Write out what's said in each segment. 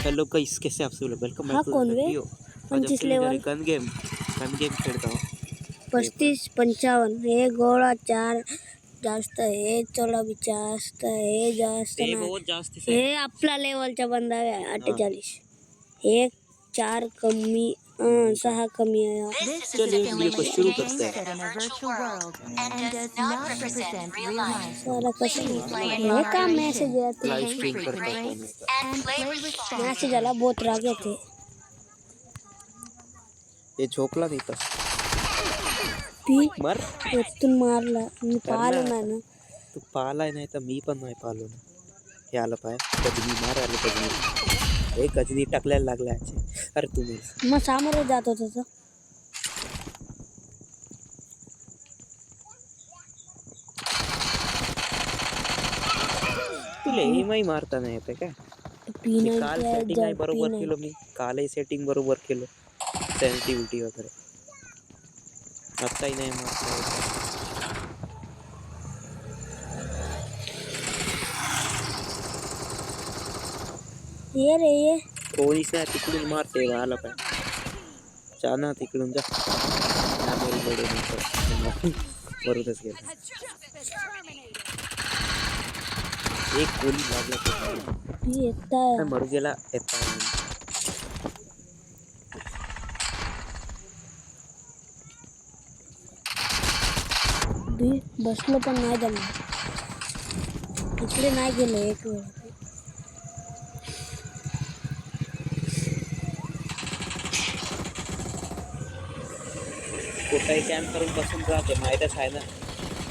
Hello guys, कैसे आप सब लोग? वेलकम बैक हाँ टू कौन द वे वीडियो। आज 25 एक्चुअली लेवल गन गेम खेळता हूँ। 35-55 हे गोळा 4 जास्त हे चोला बी जास्त हे जास्त ते नाही बहुत जास्त हे आहे. आपला लेवलचा बंदा आहे हाँ 48 हे 4 कमी 6 कमी आहे This is a चलिए वीडियो को simulated शुरू game करते set हैं. in a virtual world and does not represent real life. साला कसं Please play in हे का moderation, मेसेज येते लाइव take स्ट्रीम frequent करता हूँ. breaks, and play message responsibly. आला बहुत राग येते ये झोपला नाही तर ती मर. इथून मारला मी पाहिलं नाही ना तू पालाय नाही तर मी पण नाही पालो ना. हे आलं पाय गजनी मार आलं गजनी. एक गजनी टाकल्याला लागला याचे. अरे तुम्ही मग सामोरे जात होता तो तुला एमआय मारता नाही येते काय? मी काल सेटिंग आहे बरोबर केलो. मी कालही सेटिंग बरोबर केलो, सेन्सिटिव्हिटी वगैरे. आत्ताही नाही मारता येत. ये रे ये कोणीच नाही तिकडून मारते. आला पाय जाना तिकडून जा. बरोबरच गेला. एक गोळी लागला ती येता मरू गेला. येता बी बसलो पण नाही जमलं इकडे नाही गेलो एक वेळ कुठेही कॅम्प करून बसून राहते माहीतच आहे ना.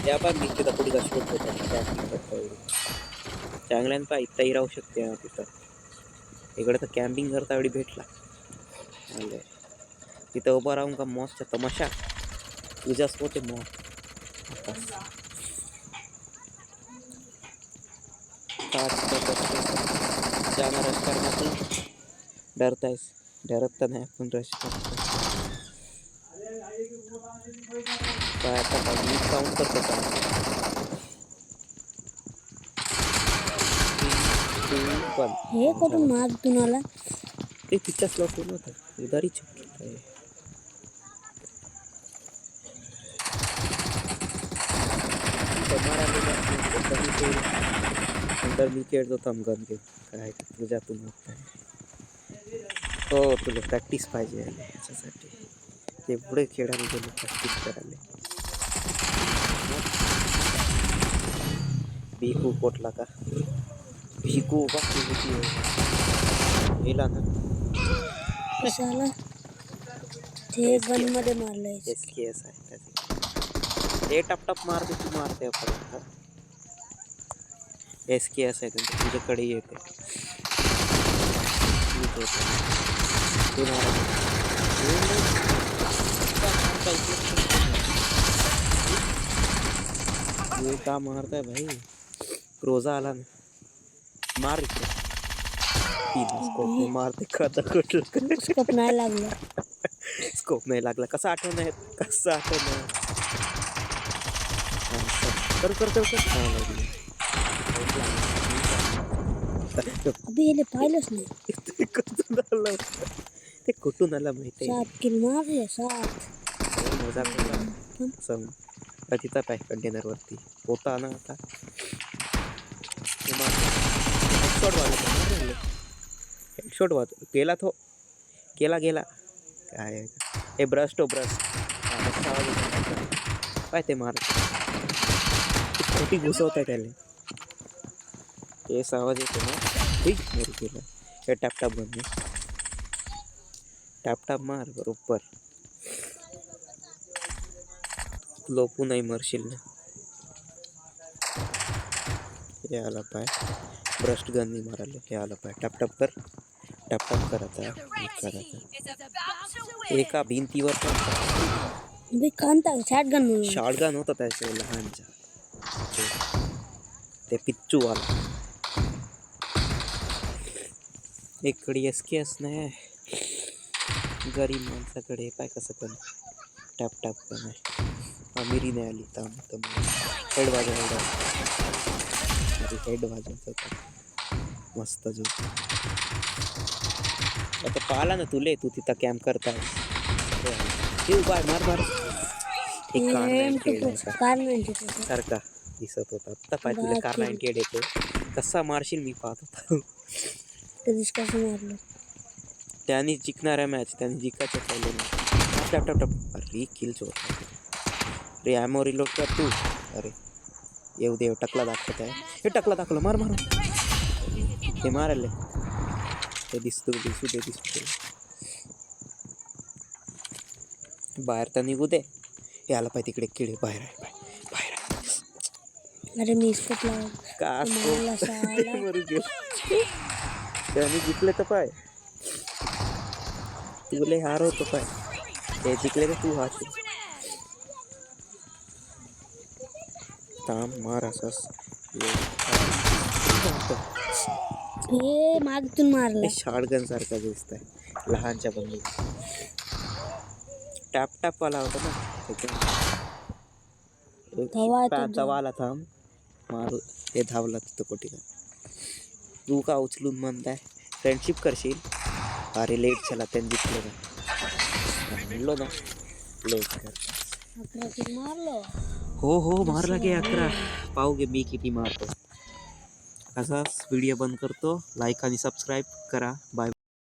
त्या पण मी तिथं पुढे शोध होतो कॅम्पिंग करता. चांगल्यानं पा इथंही राहू शकते तिथं. इकडे तर कॅम्पिंग करता एवढी भेटला तिथं उभं राहून का मॉसचा तमाशा तुझ्याच होते मॉस. जाना रश करना तू डरतायस. डरत तर नाही आपण रश करतो. काय आता मी काउंट करतो का? 3, 2, 1 हे कुठून मार तुम्हाला ते तिच्या स्लॉट होऊन होतं उदारी चुकी आहे. नंतर मी खेळतो तमगन गेम. काय तुझ्यातून होत नाही. हो तुला प्रॅक्टिस पाहिजे याच्यासाठी. ते पुढे खेळायला गेलो प्रॅक्टिस करायला. भिकू पोटला का? भिकू गेला ना. कशाला ते गन मध्ये मारलंय SKS आहे त्याचे. ते टपटप मारते तू मारते आपण. SKS आहे त्यांचं तुझ्याकडे येते. ये का मारताय भाई? क्रोजा आला ना. मार इकडे. स्कोप मारते स्कोप नाही लागला स्कोप नाही लागला. कसा आठवण आहे? कसं आठवण आहे? कर कर कर कर. अबे याला पाहिलंच नाही ते कुठून आलं? ते कुठून आलं माहिती आहे? 7 किल मारले 7 मजा करला तिथं काय कंटेनर वरती होता ना. आता हेडशॉट वाज गेला तो. गेला काय हे ब्रश तो ब्रश काय ते मार खोटी घुसवत आहे त्याला. तेच आवाज येतो ना. मरू गेला. हे टॅपटॉप बंद. टॅपटॉप मार बरोबर. लोपू नाही मरशील ना. हे आला पाय ब्रस्ट गननी मारायला. हे आलं पाय टॅपटॉप कर. टॅपटॉप करायचा एका भिंतीवर बे कांता शॉटगन शॉटगन होता त्याच्या लहानच्या. ते पिच्चू वाला इकडे SKS नाही. गरीब माणसाकडे पाय कसं पण टॅपटॉप पण आहे. अमिरी नाही आली तर हेड वाजवायला हेड वाजवत होता. मस्त जो आता पाला ना तुले तू तिथं कॅम्प करताय हे उभा आहे, मार मार एक कार 98 आहे कार 98 सारखा दिसत होता आता पाय तुला कार 98 येतो कसा मारशील मी पाहत होता कधीच कसं मारलं त्याने जिंकणाऱ्या मॅच त्याने जिंकायचं पहिले टप टप टप टप अरे किल्स होता अरे ॲमो रिलोड कर तू अरे येऊ देव टकला दाखवत आहे हे टकला दाखवलं मार मार हे मारले ते दिसतो दिसू दे बाहेर तर निघू दे याला पाय तिकडे किडे बाहेर आहे बाहेर आहे अरे मी स्कोप लावला का मारला साला. मरू गेला त्याने जिंकले तर पाय तुले हार होतो पाय ते जिंकले तर तू हारशील थांब मार असंच हे मागतून मारला शॉटगन सारखा दिसत आहे लहानच्या बंदूक टॅप टॅप वाला होता ना तवा तो तवाला थांब मारू ते धावला तिथं कोटीला तू का उचलून म्हणताय फ्रेंडशिप करशील अरे लेट झाला त्यांनी जिंकलं ना म्हणलो ना लेट कर 11 किल मारलो हो मारला गे 11 पाहू गे मी किती मारतो असाच व्हिडिओ बंद करतो लाईक आणि सबस्क्राईब करा बाय